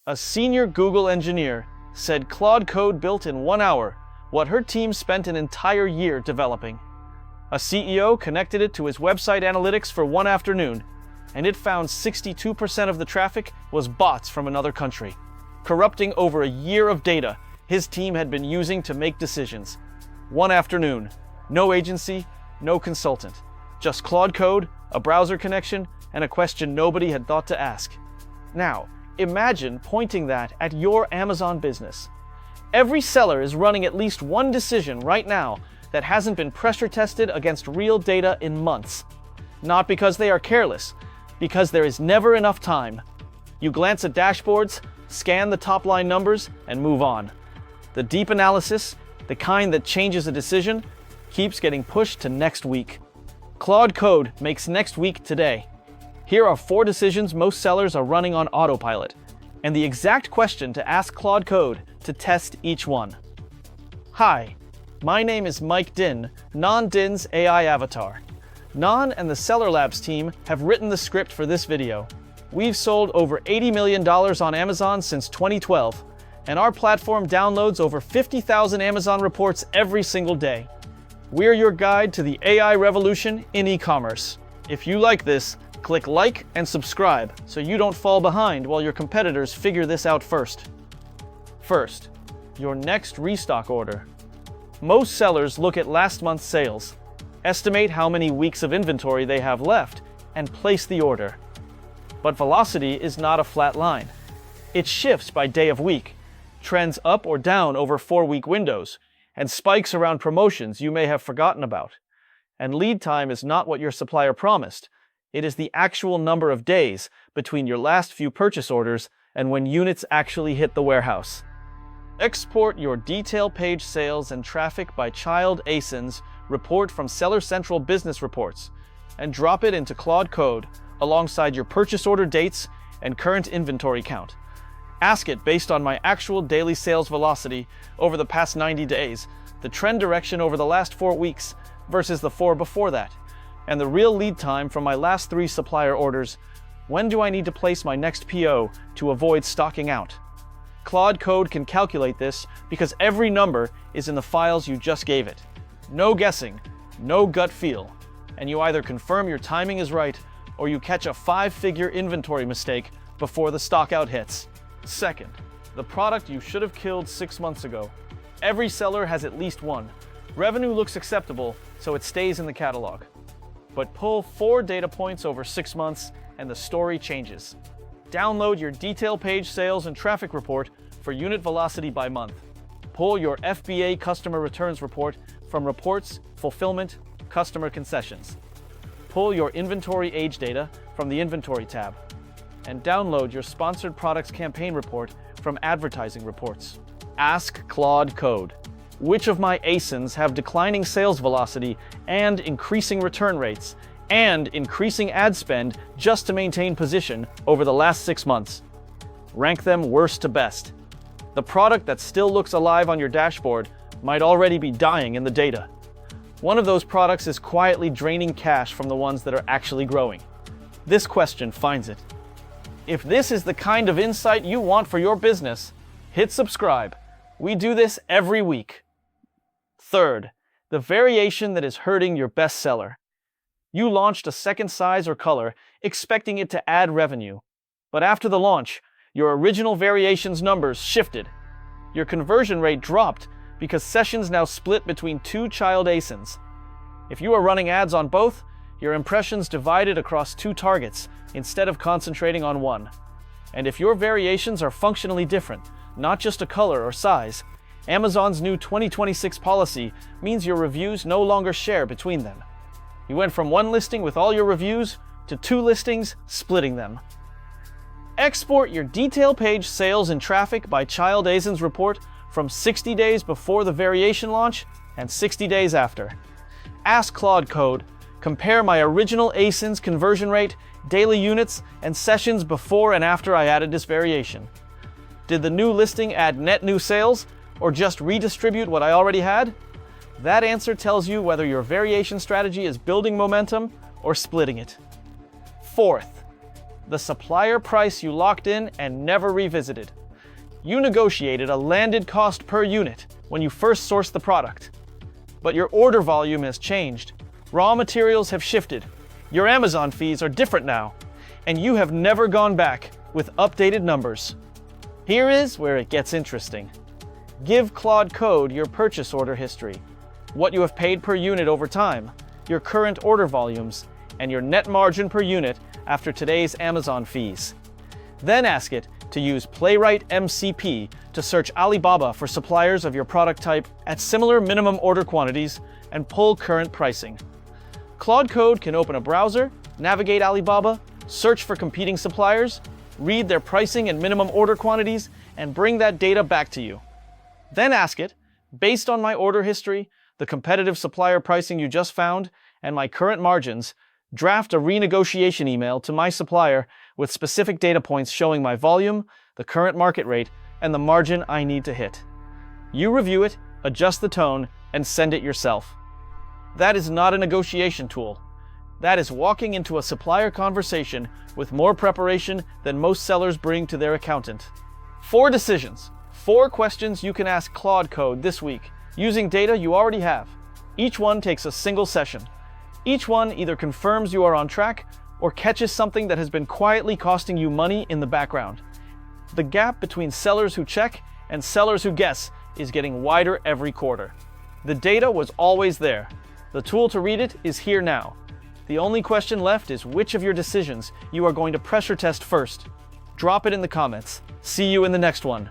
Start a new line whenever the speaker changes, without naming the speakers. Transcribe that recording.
A senior Google engineer said Claude Code built in 1 hour what her team spent an entire year developing. A CEO connected it to his website analytics for one afternoon, and it found 62% of the traffic was bots from another country, corrupting over a year of data his team had been using to make decisions. One afternoon, no agency, no consultant, just Claude Code, a browser connection, and a question nobody had thought to ask. Now, imagine pointing that at your Amazon business. Every seller is running at least one decision right now that hasn't been pressure tested against real data in months. Not because they are careless, because there is never enough time. You glance at dashboards, scan the top line numbers, and move on. The deep analysis, the kind that changes a decision, keeps getting pushed to next week. Claude Code makes next week today. Here are 4 decisions most sellers are running on autopilot, and the exact question to ask Claude Code to test each one. Hi, my name is Maike Dinh, Non Dinh's AI avatar. Non and the Seller Labs team have written the script for this video. We've sold over $80 million on Amazon since 2012, and our platform downloads over 50,000 Amazon reports every single day. We're your guide to the AI revolution in e-commerce. If you like this, click like and subscribe so you don't fall behind while your competitors figure this out first. First, your next restock order. Most sellers look at last month's sales, estimate how many weeks of inventory they have left, and place the order. But velocity is not a flat line. It shifts by day of week, trends up or down over 4-week windows, and spikes around promotions you may have forgotten about. And lead time is not what your supplier promised. It is the actual number of days between your last few purchase orders and when units actually hit the warehouse. Export your detail page sales and traffic by child ASINs report from Seller Central Business Reports and drop it into Claude Code alongside your purchase order dates and current inventory count. Ask it based on my actual daily sales velocity over the past 90 days, the trend direction over the last 4 weeks versus the 4 before that, and the real lead time from my last 3 supplier orders. When do I need to place my next PO to avoid stocking out? Claude Code can calculate this because every number is in the files you just gave it. No guessing, no gut feel, and you either confirm your timing is right or you catch a 5-figure inventory mistake before the stockout hits. Second, the product you should have killed 6 months ago. Every seller has at least one. Revenue looks acceptable, so it stays in the catalog. But pull 4 data points over 6 months and the story changes. Download your detail page sales and traffic report for unit velocity by month. Pull your FBA customer returns report from reports, fulfillment, customer concessions. Pull your inventory age data from the inventory tab. And download your sponsored products campaign report from advertising reports. Ask Claude Code, which of my ASINs have declining sales velocity and increasing return rates and increasing ad spend just to maintain position over the last 6 months? Rank them worst to best. The product that still looks alive on your dashboard might already be dying in the data. One of those products is quietly draining cash from the ones that are actually growing. This question finds it. If this is the kind of insight you want for your business, hit subscribe. We do this every week. Third, the variation that is hurting your bestseller. You launched a second size or color, expecting it to add revenue. But after the launch, your original variations numbers shifted. Your conversion rate dropped because sessions now split between 2 child ASINs. If you are running ads on both, your impressions divided across 2 targets instead of concentrating on one. And if your variations are functionally different, not just a color or size, Amazon's new 2026 policy means your reviews no longer share between them. You went from 1 listing with all your reviews to 2 listings, splitting them. Export your detail page sales and traffic by child ASINs report from 60 days before the variation launch and 60 days after. Ask Claude Code, compare my original ASINs conversion rate, daily units, and sessions before and after I added this variation. Did the new listing add net new sales or just redistribute what I already had? That answer tells you whether your variation strategy is building momentum or splitting it. Fourth, the supplier price you locked in and never revisited. You negotiated a landed cost per unit when you first sourced the product. But your order volume has changed. Raw materials have shifted. Your Amazon fees are different now. And you have never gone back with updated numbers. Here is where it gets interesting. Give Claude Code your purchase order history, what you have paid per unit over time, your current order volumes, and your net margin per unit after today's Amazon fees. Then ask it to use Playwright MCP to search Alibaba for suppliers of your product type at similar minimum order quantities and pull current pricing. Claude Code can open a browser, navigate Alibaba, search for competing suppliers, read their pricing and minimum order quantities, and bring that data back to you. Then ask it, based on my order history, the competitive supplier pricing you just found, and my current margins, draft a renegotiation email to my supplier with specific data points showing my volume, the current market rate, and the margin I need to hit. You review it, adjust the tone, and send it yourself. That is not a negotiation tool. That is walking into a supplier conversation with more preparation than most sellers bring to their accountant. 4 decisions, 4 questions you can ask Claude Code this week using data you already have. Each one takes a single session. Each one either confirms you are on track or catches something that has been quietly costing you money in the background. The gap between sellers who check and sellers who guess is getting wider every quarter. The data was always there. The tool to read it is here now. The only question left is which of your decisions you are going to pressure test first. Drop it in the comments. See you in the next one.